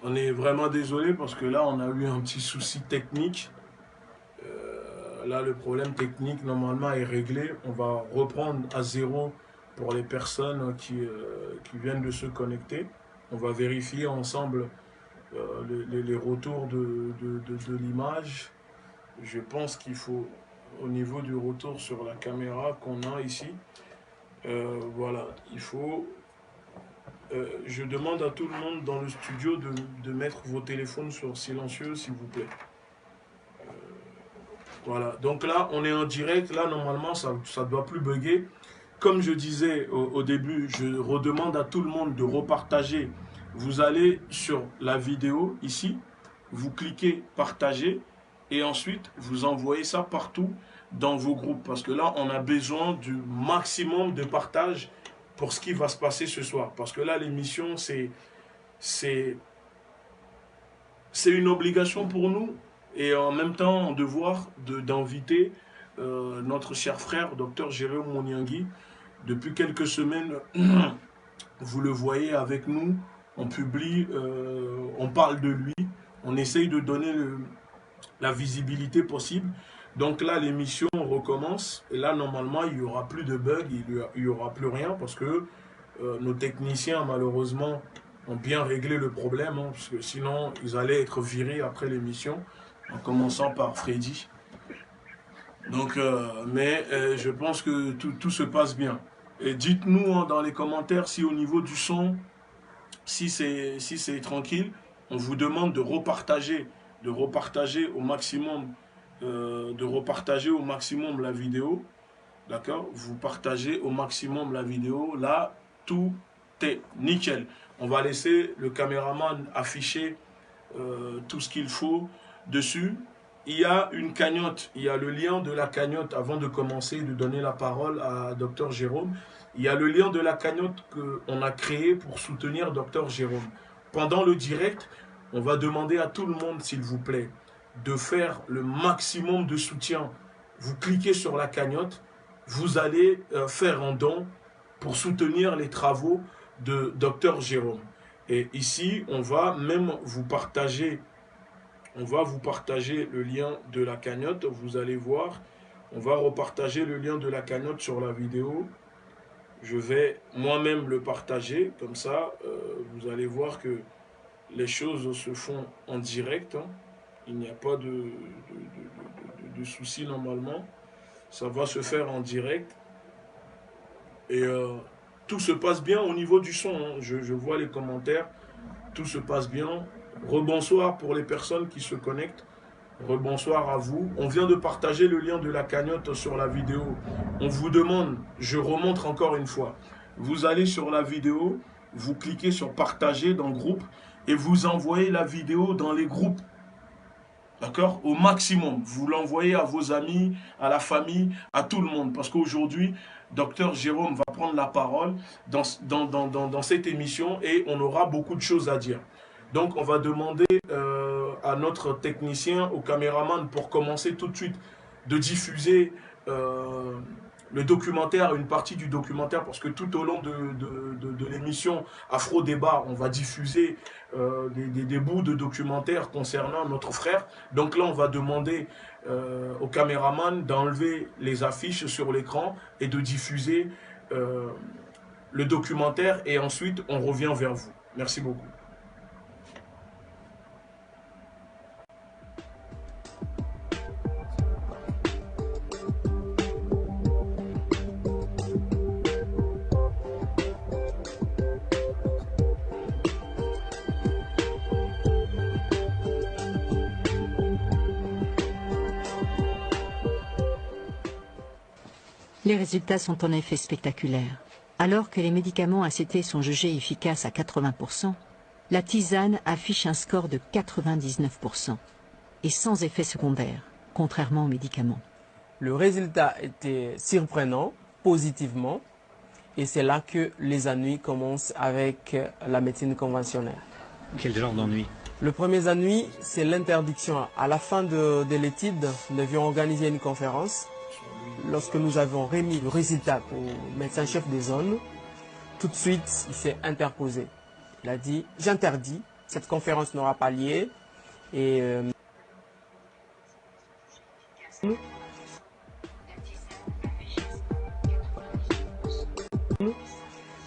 On est vraiment désolé parce que là, on a eu un petit souci technique. Là, le problème technique, normalement, est réglé. On va reprendre à zéro pour les personnes qui viennent de se connecter. On va vérifier ensemble les retours de l'image. Je pense qu'il faut, au niveau du retour sur la caméra qu'on a ici, voilà, il faut... je demande à tout le monde dans le studio de mettre vos téléphones sur silencieux, s'il vous plaît. Voilà, donc là, on est en direct. Là, normalement, ça ne doit plus bugger. Comme je disais au début, je redemande à tout le monde de repartager. Vous allez sur la vidéo, ici, vous cliquez « Partager » et ensuite, vous envoyez ça partout dans vos groupes. Parce que là, on a besoin du maximum de partage pour ce qui va se passer ce soir. Parce que là, l'émission, c'est une obligation pour nous et en même temps un devoir d'inviter notre cher frère, Dr Jérôme Moniangui. Depuis quelques semaines, vous le voyez avec nous, on publie, on parle de lui, on essaye de donner la visibilité possible. Donc là, l'émission recommence et là, normalement, il n'y aura plus de bugs, il n'y aura plus rien parce que nos techniciens, malheureusement, ont bien réglé le problème, hein, parce que sinon, ils allaient être virés après l'émission, en commençant par Freddy. Donc, je pense que tout se passe bien. Et dites-nous hein, dans les commentaires si au niveau du son, si c'est tranquille, on vous demande de repartager au maximum, la vidéo. D'accord? Vous partagez au maximum la vidéo. Là, tout est nickel. On va laisser le caméraman afficher tout ce qu'il faut dessus. Il y a une cagnotte, il y a le lien de la cagnotte avant de commencer de donner la parole à Dr Jérôme. Il y a le lien de la cagnotte qu'on a créé pour soutenir Dr Jérôme. Pendant le direct, on va demander à tout le monde, s'il vous plaît, de faire le maximum de soutien. Vous cliquez sur la cagnotte, vous allez faire un don pour soutenir les travaux de Dr Jérôme. Et ici, on va même vous partager... On va vous partager le lien de la cagnotte. Vous allez voir, on va repartager le lien de la cagnotte sur la vidéo. Je vais moi-même le partager. Comme ça, vous allez voir que les choses se font en direct. Hein. Il n'y a pas de souci normalement. Ça va se faire en direct. Et tout se passe bien au niveau du son. Hein. Je vois les commentaires. Tout se passe bien. Rebonsoir pour les personnes qui se connectent. Rebonsoir à vous. On vient de partager le lien de la cagnotte sur la vidéo. On vous demande, je remontre encore une fois. Vous allez sur la vidéo, vous cliquez sur partager dans le groupe et vous envoyez la vidéo dans les groupes. D'accord? Au maximum. Vous l'envoyez à vos amis, à la famille, à tout le monde. Parce qu'aujourd'hui, Dr Jérôme va prendre la parole dans cette émission et on aura beaucoup de choses à dire. Donc, on va demander à notre technicien, au caméraman, pour commencer tout de suite de diffuser le documentaire, une partie du documentaire, parce que tout au long de l'émission Afro Débat, on va diffuser des bouts de documentaire concernant notre frère. Donc là, on va demander au caméraman d'enlever les affiches sur l'écran et de diffuser le documentaire et ensuite, on revient vers vous. Merci beaucoup. Les résultats sont en effet spectaculaires. Alors que les médicaments ACT sont jugés efficaces à 80%, la tisane affiche un score de 99% et sans effet secondaire, contrairement aux médicaments. Le résultat était surprenant, positivement, et c'est là que les ennuis commencent avec la médecine conventionnelle. Quel genre d'ennui? Le premier ennui, c'est l'interdiction. À la fin de l'étude, nous devions organiser une conférence. Lorsque nous avons remis le résultat au médecin-chef des zones, tout de suite, il s'est interposé. Il a dit, j'interdis Cette conférence n'aura pas lieu et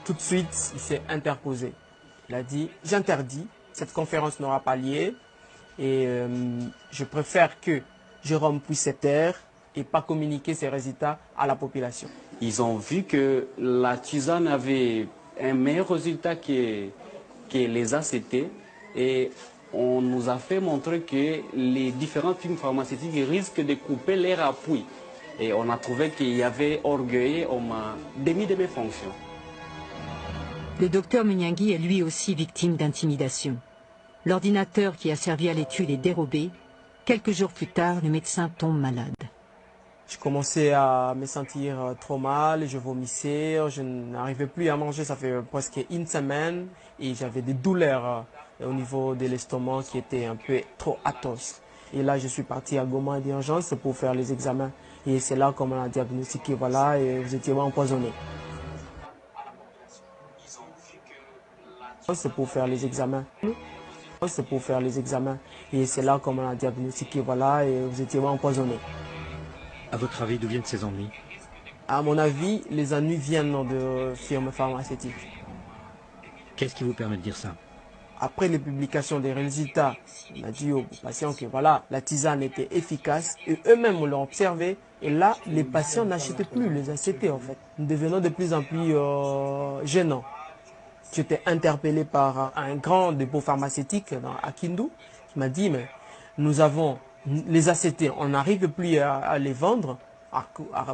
tout de suite, il s'est interposé. Il a dit, j'interdis, cette conférence n'aura pas lieu et je préfère que Jérôme puisse se taire et pas communiquer ses résultats à la population. Ils ont vu que la tisane avait un meilleur résultat que les ACT et on nous a fait montrer que les différentes firmes pharmaceutiques risquent de couper leur appui. Et on a trouvé qu'il y avait orgueil, on m'a démis de mes fonctions. Le docteur Munyangui est lui aussi victime d'intimidation. L'ordinateur qui a servi à l'étude est dérobé. Quelques jours plus tard, le médecin tombe malade. Je commençais à me sentir trop mal, je vomissais, je n'arrivais plus à manger, ça fait presque une semaine et j'avais des douleurs au niveau de l'estomac qui étaient un peu trop atroces. Et là, je suis parti à Goma d'urgence pour faire les examens. Et c'est là qu'on m'a diagnostiqué, voilà, et vous étiez empoisonné. C'est pour faire les examens. C'est pour faire les examens. Et c'est là qu'on m'a diagnostiqué, voilà, et vous étiez empoisonné. À votre avis, d'où viennent ces ennuis? À mon avis, les ennuis viennent de firmes pharmaceutiques. Qu'est-ce qui vous permet de dire ça? Après les publications des résultats, on a dit aux patients que voilà, la tisane était efficace et eux-mêmes l'ont observé. Et là, les patients n'achetaient plus les ACT en fait. Nous devenons de plus en plus gênants. J'étais interpellé par un grand dépôt pharmaceutique à Kindu qui m'a dit mais nous avons les ACT, on n'arrive plus à les vendre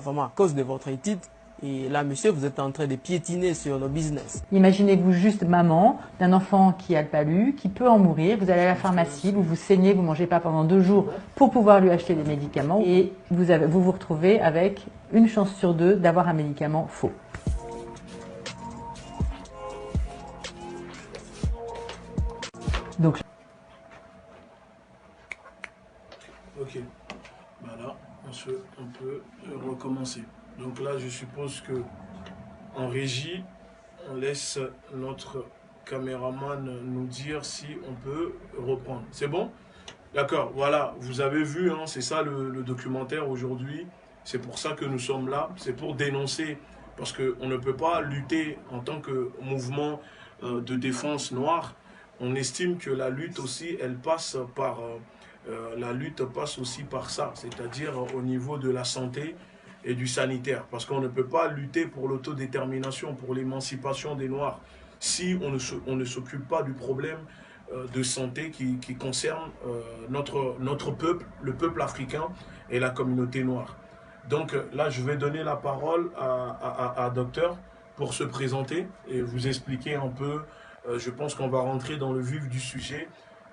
vraiment à cause de votre étude. Et là, monsieur, vous êtes en train de piétiner sur nos business. Imaginez-vous juste maman d'un enfant qui a le palu, qui peut en mourir. Vous allez à la pharmacie, vous vous saignez, vous ne mangez pas pendant 2 jours pour pouvoir lui acheter des médicaments. Et vous vous retrouvez avec une chance sur 2 d'avoir un médicament faux. Donc, ok, voilà, on peut recommencer. Donc là, je suppose que en régie, on laisse notre caméraman nous dire si on peut reprendre. C'est bon? D'accord, voilà, vous avez vu, hein, c'est ça le documentaire aujourd'hui. C'est pour ça que nous sommes là, c'est pour dénoncer, parce qu'on ne peut pas lutter en tant que mouvement de défense noire. On estime que la lutte aussi, elle passe par... la lutte passe aussi par ça, c'est-à-dire au niveau de la santé et du sanitaire. Parce qu'on ne peut pas lutter pour l'autodétermination, pour l'émancipation des Noirs, si on ne s'occupe pas du problème de santé qui concerne notre peuple, le peuple africain et la communauté noire. Donc là, je vais donner la parole à Docteur pour se présenter et vous expliquer un peu, je pense qu'on va rentrer dans le vif du sujet,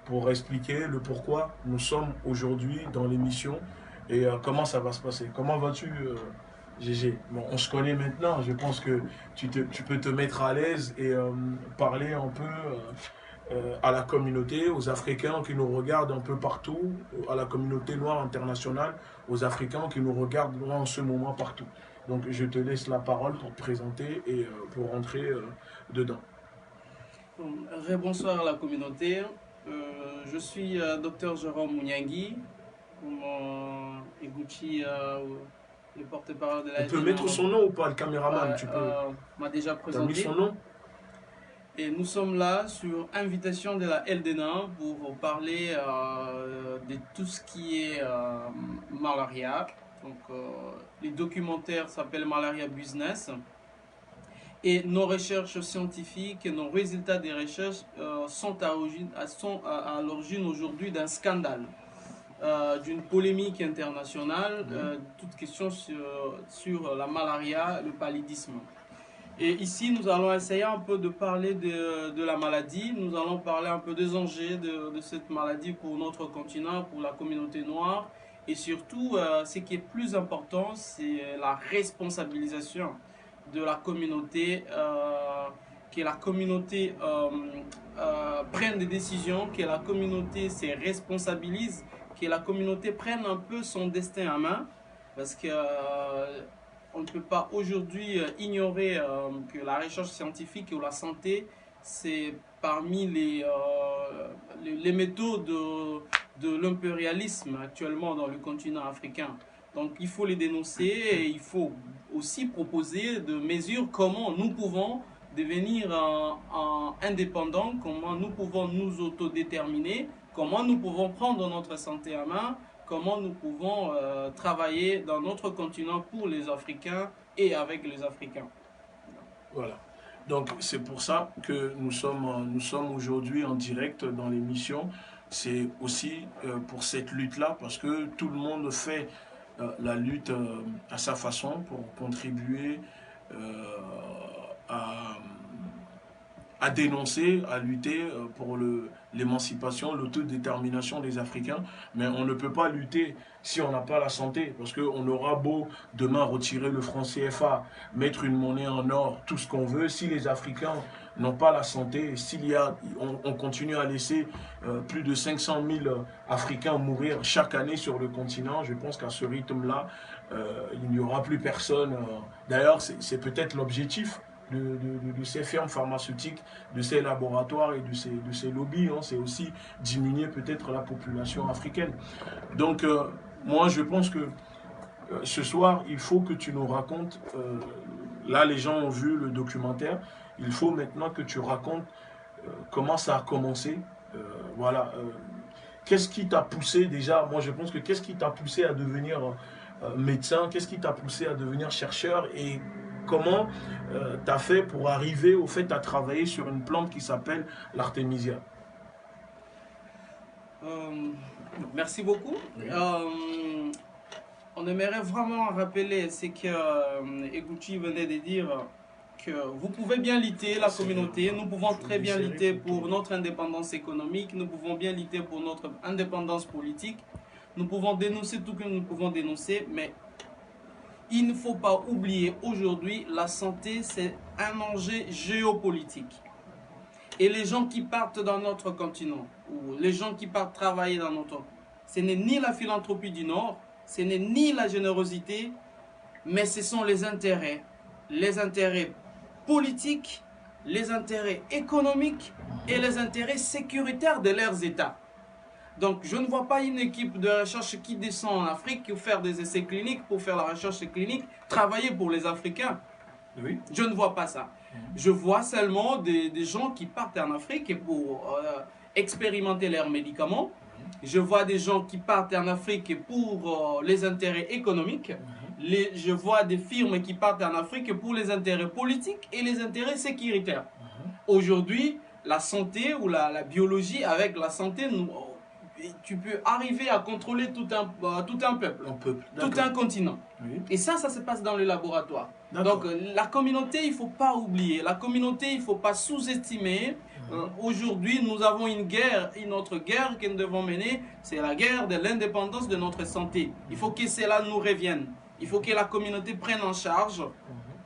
pour expliquer le pourquoi nous sommes aujourd'hui dans l'émission et comment ça va se passer. Comment vas-tu, Gégé? Bon, on se connaît maintenant, je pense que tu peux te mettre à l'aise et parler un peu à la communauté, aux Africains qui nous regardent un peu partout, à la communauté noire internationale, aux Africains qui nous regardent en ce moment partout. Donc je te laisse la parole pour te présenter et pour rentrer dedans. Bonsoir à la communauté. Je suis Dr Jérôme Munyangui, Eguchi, le porte-parole de la... On peut mettre son nom ou pas, le caméraman? Tu peux... m'a déjà présenté. T'as mis son nom? Et nous sommes là sur invitation de la LDNA pour parler de tout ce qui est malaria. Donc, les documentaires s'appellent Malaria Business. Et nos recherches scientifiques et nos résultats des recherches sont à l'origine aujourd'hui d'un scandale, d'une polémique internationale, toute question sur la malaria, le paludisme. Et ici, nous allons essayer un peu de parler de la maladie, nous allons parler un peu des enjeux de cette maladie pour notre continent, pour la communauté noire, et surtout, ce qui est plus important, c'est la responsabilisation de la communauté, que la communauté prenne des décisions, que la communauté se responsabilise, que la communauté prenne un peu son destin en main, parce que on ne peut pas aujourd'hui ignorer que la recherche scientifique ou la santé c'est parmi les méthodes de l'impérialisme actuellement dans le continent africain. Donc il faut les dénoncer et il faut aussi proposer des mesures comment nous pouvons devenir indépendants, comment nous pouvons nous autodéterminer, comment nous pouvons prendre notre santé en main, comment nous pouvons travailler dans notre continent pour les Africains et avec les Africains. Voilà. Donc c'est pour ça que nous sommes aujourd'hui en direct dans l'émission. C'est aussi pour cette lutte-là, parce que tout le monde fait la lutte à sa façon pour contribuer à dénoncer, à lutter pour l'émancipation, l'autodétermination des Africains. Mais on ne peut pas lutter si on n'a pas la santé, parce qu'on aura beau demain retirer le franc CFA, mettre une monnaie en or, tout ce qu'on veut, si les Africains n'ont pas la santé, on continue à laisser plus de 500 000 Africains mourir chaque année sur le continent, je pense qu'à ce rythme-là, il n'y aura plus personne. D'ailleurs, c'est peut-être l'objectif de ces firmes pharmaceutiques, de ces laboratoires et de ces lobbies, hein, c'est aussi diminuer peut-être la population africaine. Donc, moi, je pense que ce soir, il faut que tu nous racontes, là, les gens ont vu le documentaire, il faut maintenant que tu racontes comment ça a commencé. Voilà. Qu'est-ce qui t'a poussé déjà? Moi, je pense que qu'est-ce qui t'a poussé à devenir médecin? Qu'est-ce qui t'a poussé à devenir chercheur? Et comment tu as fait pour arriver au fait à travailler sur une plante qui s'appelle l'artémisia? Merci beaucoup. Oui. On aimerait vraiment rappeler ce que Eguchi venait de dire, que vous pouvez bien lutter, la communauté, nous pouvons très bien lutter pour notre indépendance économique, nous pouvons bien lutter pour notre indépendance politique, nous pouvons dénoncer tout ce que nous pouvons dénoncer, mais il ne faut pas oublier aujourd'hui, la santé, c'est un enjeu géopolitique. Et les gens qui partent dans notre continent, ou les gens qui partent travailler dans notre... Ce n'est ni la philanthropie du Nord, ce n'est ni la générosité, mais ce sont les intérêts politiques, les intérêts économiques et les intérêts sécuritaires de leurs États. Donc, je ne vois pas une équipe de recherche qui descend en Afrique pour faire des essais cliniques, pour faire la recherche clinique, travailler pour les Africains. Oui. Je ne vois pas ça. Je vois seulement des gens qui partent en Afrique pour expérimenter leurs médicaments. Je vois des gens qui partent en Afrique pour les intérêts économiques. Je vois des firmes qui partent en Afrique pour les intérêts politiques et les intérêts sécuritaires. Aujourd'hui, la santé ou la biologie, avec la santé, tu peux arriver à contrôler tout un peuple, tout un continent. Oui. Et ça se passe dans le laboratoire. Donc la communauté, il ne faut pas oublier. La communauté, il ne faut pas sous-estimer. Aujourd'hui, nous avons une autre guerre que nous devons mener. C'est la guerre de l'indépendance de notre santé. Il faut que cela nous revienne. Il faut que la communauté prenne en charge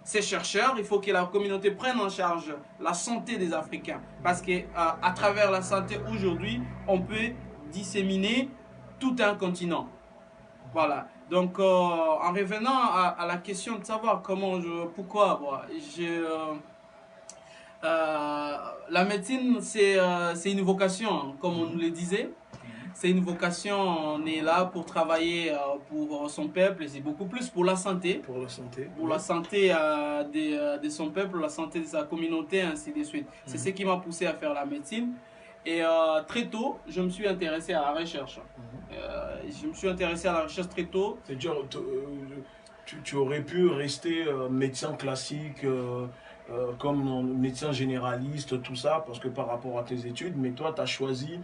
ces chercheurs. Il faut que la communauté prenne en charge la santé des Africains. Parce qu'à travers la santé, aujourd'hui, on peut disséminer tout un continent. Voilà. Donc, en revenant à la question de savoir pourquoi, la médecine, c'est une vocation, comme on nous le disait. C'est une vocation, on est là pour travailler pour son peuple, et c'est beaucoup plus pour la santé. Pour la santé. Pour la santé de son peuple, la santé de sa communauté, ainsi de suite. C'est ce qui m'a poussé à faire la médecine. Et très tôt, je me suis intéressé à la recherche. Je me suis intéressé à la recherche très tôt. C'est-à-dire, tu aurais pu rester médecin classique, comme médecin généraliste, tout ça, parce que par rapport à tes études, mais toi, tu as choisi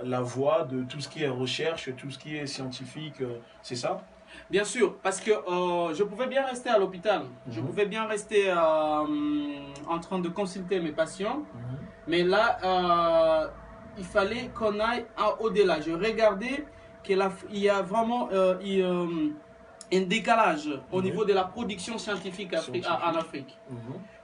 la voie de tout ce qui est recherche, tout ce qui est scientifique, c'est ça? Bien sûr, parce que je pouvais bien rester à l'hôpital, je pouvais bien rester en train de consulter mes patients, mais là, il fallait qu'on aille au-delà. Je regardais qu'il y a vraiment un décalage au niveau de la production scientifique en Afrique.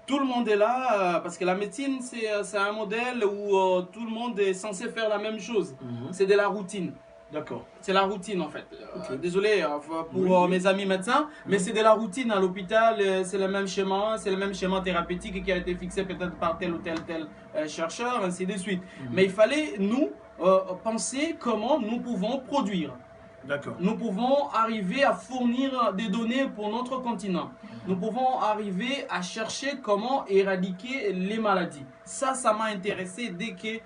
Tout le monde est là, parce que la médecine, c'est un modèle où tout le monde est censé faire la même chose. C'est de la routine. D'accord. C'est la routine en fait. Ok. Désolé pour Oui. mes amis médecins, mais c'est de la routine à l'hôpital. C'est le même schéma thérapeutique qui a été fixé peut-être par tel ou tel chercheur, ainsi de suite. Mais il fallait nous penser comment nous pouvons produire. D'accord. Nous pouvons arriver à fournir des données pour notre continent. Nous pouvons arriver à chercher comment éradiquer les maladies. Ça m'a intéressé dès que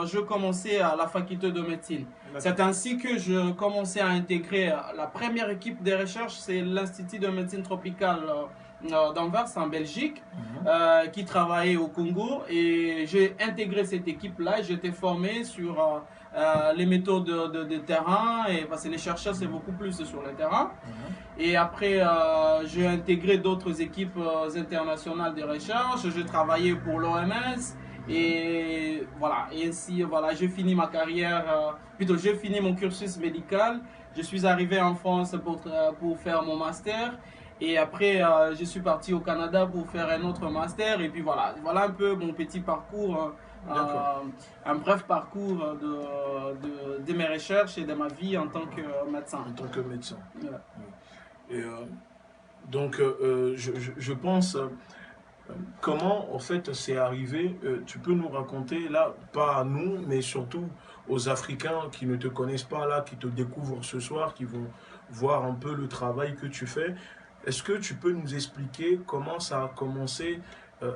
je commençais à la faculté de médecine. C'est ainsi que je commençais à intégrer la première équipe de recherche, c'est l'Institut de médecine tropicale d'Anvers en Belgique, qui travaillait au Congo. Et j'ai intégré cette équipe-là. J'étais formé sur les méthodes de terrain, et parce que les chercheurs c'est beaucoup plus sur le terrain. Et après j'ai intégré d'autres équipes internationales de recherche. J'ai travaillé pour l'OMS et voilà, et ainsi voilà, j'ai fini ma carrière, plutôt j'ai fini mon cursus médical. Je suis arrivé en France pour faire mon master. Et après, je suis parti au Canada pour faire un autre master. Et puis voilà, voilà un peu mon petit parcours, un bref parcours de mes recherches et de ma vie en tant que médecin. En tant que médecin. Voilà. Et, donc, je pense, comment en fait c'est arrivé, tu peux nous raconter, là, pas à nous, mais surtout aux Africains qui ne te connaissent pas, là, qui te découvrent ce soir, qui vont voir un peu le travail que tu fais. Est-ce que tu peux nous expliquer comment ça a commencé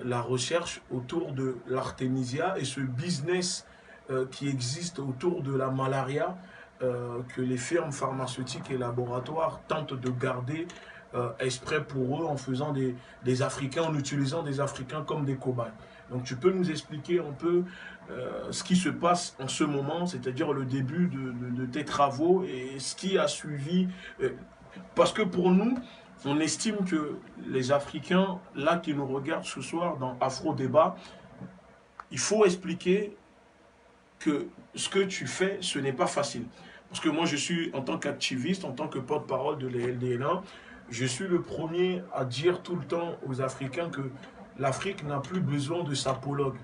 la recherche autour de l'artémisia et ce business qui existe autour de la malaria que les firmes pharmaceutiques et laboratoires tentent de garder exprès pour eux en faisant des Africains, en utilisant des Africains comme des cobayes. Donc tu peux nous expliquer un peu ce qui se passe en ce moment, c'est-à-dire le début de tes travaux et ce qui a suivi. Parce que pour nous, on estime que les Africains, là, qui nous regardent ce soir dans Afro Débat, il faut expliquer que ce que tu fais, ce n'est pas facile. Parce que moi, je suis, en tant qu'activiste, en tant que porte-parole de l'ELDN1, je suis le premier à dire tout le temps aux Africains que l'Afrique n'a plus besoin de sapologues.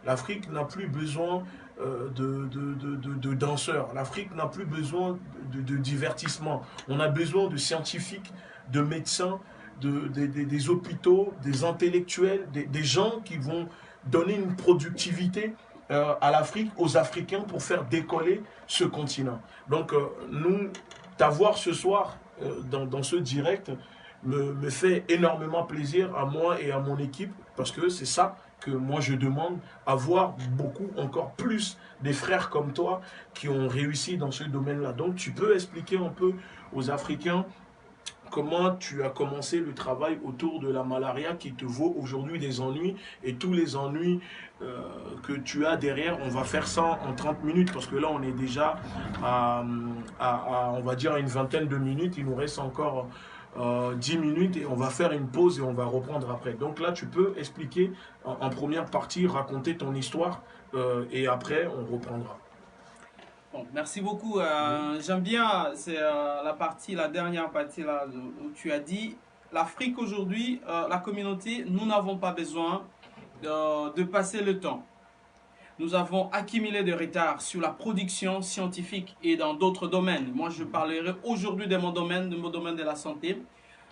L'Afrique n'a plus besoin de danseurs. L'Afrique n'a plus besoin de divertissement. On a besoin de scientifiques, de médecins, des hôpitaux, des intellectuels, des gens qui vont donner une productivité à l'Afrique, aux Africains pour faire décoller ce continent. Donc nous, t'avoir ce soir dans ce direct me fait énormément plaisir à moi et à mon équipe parce que c'est ça que moi je demande, avoir beaucoup, encore plus des frères comme toi qui ont réussi dans ce domaine-là. Donc tu peux expliquer un peu aux Africains comment tu as commencé le travail autour de la malaria qui te vaut aujourd'hui des ennuis et tous les ennuis que tu as derrière. On va faire ça en 30 minutes parce que là on est déjà à on va dire à une vingtaine de minutes. Il nous reste encore 10 minutes et on va faire une pause et on va reprendre après. Donc là tu peux expliquer en première partie, raconter ton histoire et après on reprendra. Bon, merci beaucoup. J'aime bien, c'est la dernière partie là où tu as dit l'Afrique aujourd'hui, la communauté, nous n'avons pas besoin de passer le temps. Nous avons accumulé des retards sur la production scientifique et dans d'autres domaines. Moi, je parlerai aujourd'hui de mon domaine de la santé.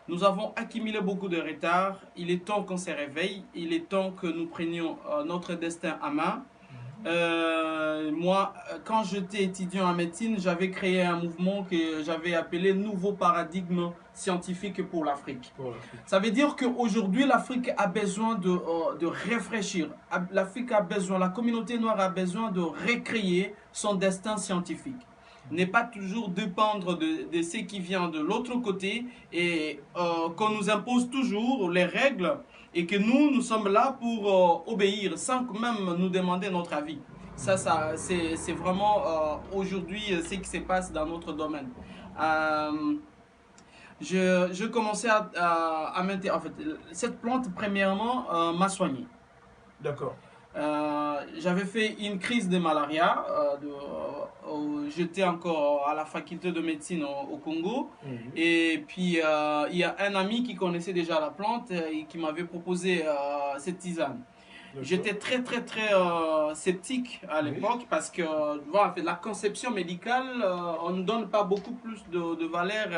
Nous avons accumulé beaucoup de retards. Il est temps qu'on se réveille. Il est temps que nous prenions notre destin à main. Moi, quand j'étais étudiant en médecine, j'avais créé un mouvement que j'avais appelé Nouveau paradigme scientifique pour l'Afrique. Ça veut dire qu'aujourd'hui, l'Afrique a besoin de réfléchir. L'Afrique a besoin, la communauté noire a besoin de recréer son destin scientifique. Ne pas toujours dépendre de ce qui vient de l'autre côté et qu'on nous impose toujours les règles et que nous sommes là pour obéir sans même nous demander notre avis. Ça c'est vraiment aujourd'hui ce qui se passe dans notre domaine. Je commençais à m'intéresser. En fait, cette plante, premièrement, m'a soigné. D'accord. J'avais fait une crise de malaria. J'étais encore à la faculté de médecine au Congo. Et puis, il y a un ami qui connaissait déjà la plante et qui m'avait proposé cette tisane. J'étais très sceptique à l'époque parce que voilà, la conception médicale, on ne donne pas beaucoup plus de valeur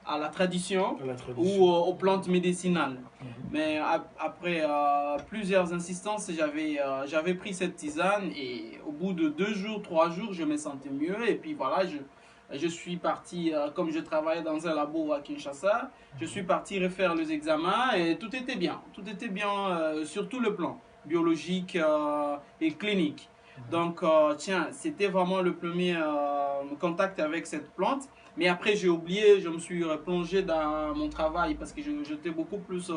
à la tradition ou aux plantes médicinales. Mais après plusieurs insistances, j'avais pris cette tisane et au bout de 2 jours, 3 jours, je me sentais mieux. Et puis voilà, je suis parti, comme je travaillais dans un labo à Kinshasa, je suis parti refaire les examens et tout était bien. Tout était bien sur tout le plan, biologique et clinique. Donc, tiens, c'était vraiment le premier contact avec cette plante. Mais après, j'ai oublié, je me suis replongé dans mon travail parce que j'étais beaucoup plus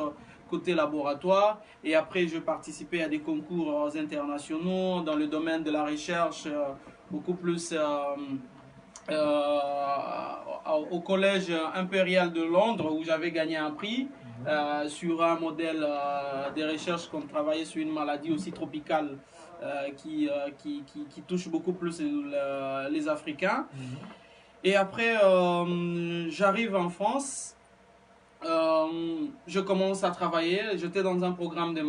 côté laboratoire. Et après, je participais à des concours internationaux dans le domaine de la recherche, beaucoup plus au Collège impérial de Londres où j'avais gagné un prix sur un modèle de recherche qu'on travaillait sur une maladie aussi tropicale qui touche beaucoup plus les Africains. Et après, j'arrive en France, je commence à travailler, j'étais dans un programme de